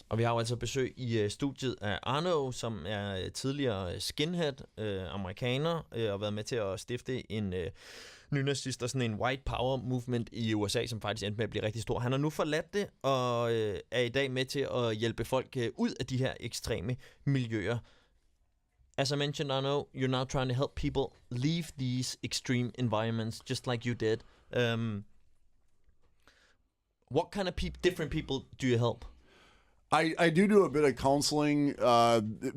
Og vi har jo altså besøg i studiet af Arno, som er tidligere skinhead, amerikaner, og været med til at stifte en nynazist og sådan en white power movement i USA, som faktisk endte med at blive rigtig stor. Han har nu forladt det, og er i dag med til at hjælpe folk ud af de her ekstreme miljøer. As I mentioned, Arno, you're now trying to help people leave these extreme environments, just like you did. What kind of different people do you help? I do a bit of counseling.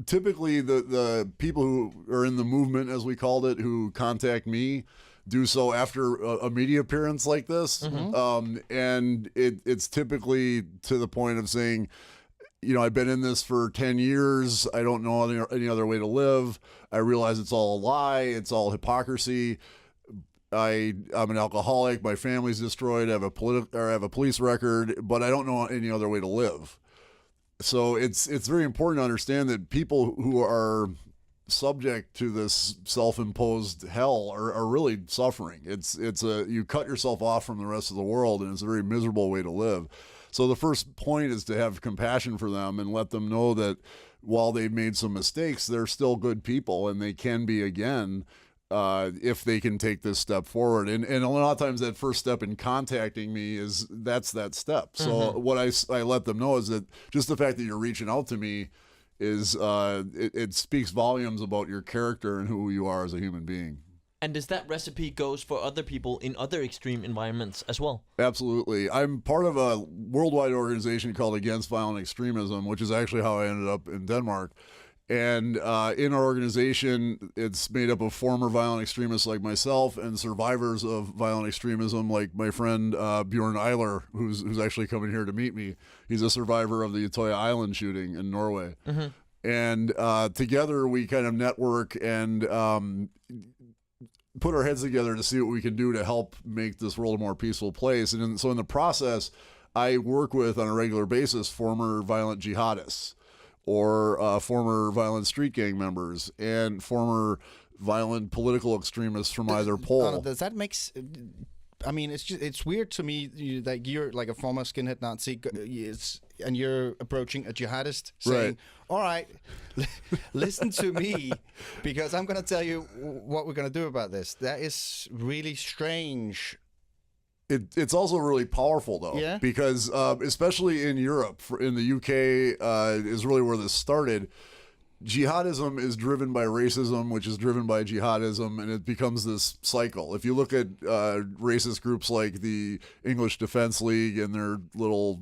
Typically, the people who are in the movement, as we called it, who contact me, do so after a media appearance like this. Mm-hmm. And it's typically to the point of saying, you know, I've been in this for 10 years. I don't know any other way to live. I realize it's all a lie. It's all hypocrisy. I'm an alcoholic. My family's destroyed. I have a police record, but I don't know any other way to live. So it's very important to understand that people who are subject to this self-imposed hell are really suffering. You cut yourself off from the rest of the world, and it's a very miserable way to live. So the first point is to have compassion for them and let them know that while they've made some mistakes, they're still good people, and they can be again if they can take this step forward. And a lot of times that first step in contacting me that's that step. So mm-hmm. What I let them know is that just the fact that you're reaching out to me is it speaks volumes about your character and who you are as a human being. And does that recipe goes for other people in other extreme environments as well? Absolutely. I'm part of a worldwide organization called Against Violent Extremism, which is actually how I ended up in Denmark. And in our organization, it's made up of former violent extremists like myself and survivors of violent extremism like my friend Bjorn Eiler, who's actually coming here to meet me. He's a survivor of the Utøya Island shooting in Norway. Mm-hmm. And together we kind of network and put our heads together to see what we can do to help make this world a more peaceful place. And so in the process, I work with, on a regular basis, former violent jihadists, or former violent street gang members, and former violent political extremists from either pole. Does that make? I mean, it's weird to me that you're like a former skinhead Nazi, and you're approaching a jihadist, saying, right. "All right, listen to me, because I'm going to tell you what we're going to do about this." That is really strange. It's also really powerful, though, yeah? Because especially in Europe, in the UK is really where this started. Jihadism is driven by racism, which is driven by jihadism, and it becomes this cycle. If you look at racist groups like the English Defense League and their little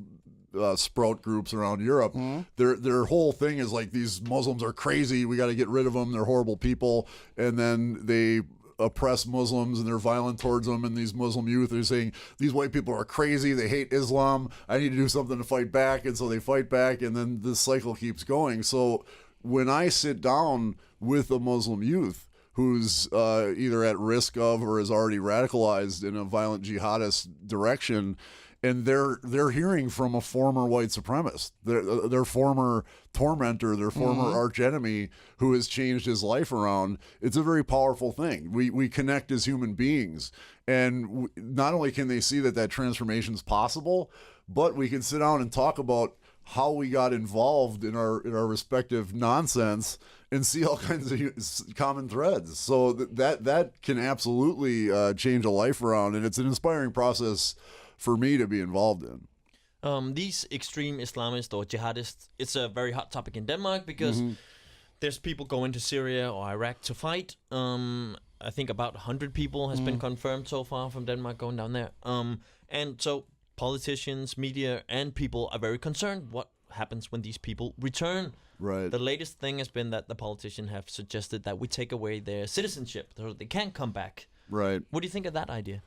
sprout groups around Europe, mm-hmm. their whole thing is like, these Muslims are crazy, we got to get rid of them, they're horrible people, and then they oppress Muslims and they're violent towards them, and these Muslim youth are saying, these white people are crazy, they hate Islam, I need to do something to fight back, and so they fight back, and then this cycle keeps going. So when I sit down with a Muslim youth who's either at risk of or is already radicalized in a violent jihadist direction, and they're hearing from a former white supremacist, their former tormentor, their former mm-hmm. arch enemy who has changed his life around. It's a very powerful thing. We connect as human beings, and not only can they see that transformation is possible, but we can sit down and talk about how we got involved in our respective nonsense and see all kinds of common threads. So that can absolutely change a life around, and it's an inspiring process for me to be involved in. These extreme Islamists or jihadists, it's a very hot topic in Denmark because mm-hmm. there's people going to Syria or Iraq to fight. I think about 100 people has been confirmed so far from Denmark going down there. And so politicians, media, and people are very concerned what happens when these people return. Right. The latest thing has been that the politicians have suggested that we take away their citizenship so they can't come back. Right. What do you think of that idea?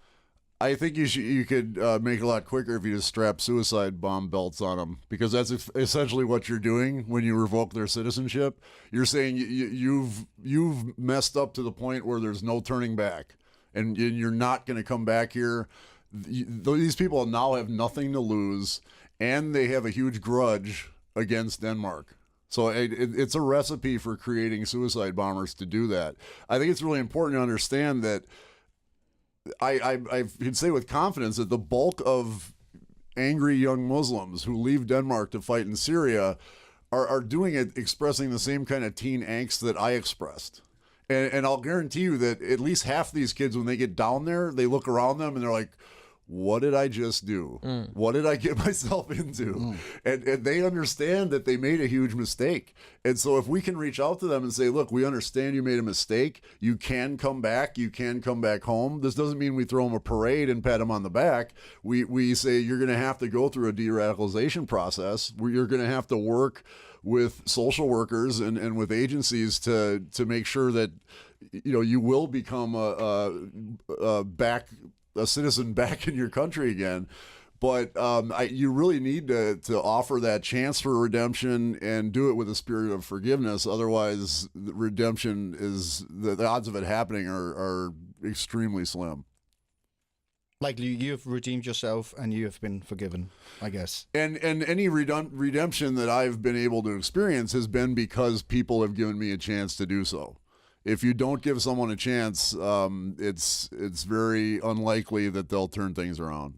I think you could make it a lot quicker if you just strap suicide bomb belts on them, because that's essentially what you're doing when you revoke their citizenship. You're saying you've messed up to the point where there's no turning back, and you're not going to come back here. These people now have nothing to lose, and they have a huge grudge against Denmark. So it's a recipe for creating suicide bombers to do that. I think it's really important to understand that I can say with confidence that the bulk of angry young Muslims who leave Denmark to fight in Syria are doing it, expressing the same kind of teen angst that I expressed. And I'll guarantee you that at least half of these kids, when they get down there, they look around them and they're like, what did I just do? What did I get myself into? And they understand that they made a huge mistake. And so if we can reach out to them and say, look, we understand you made a mistake. You can come back. You can come back home. This doesn't mean we throw them a parade and pat them on the back. We say you're going to have to go through a de-radicalization process where you're going to have to work with social workers and with agencies to make sure that, you know, you will become a citizen back in your country again. But you really need to offer that chance for redemption and do it with a spirit of forgiveness. Otherwise, redemption is the odds of it happening are extremely slim. Like you've redeemed yourself and you have been forgiven, I guess. And any redemption that I've been able to experience has been because people have given me a chance to do so. If you don't give someone a chance, it's very unlikely that they'll turn things around.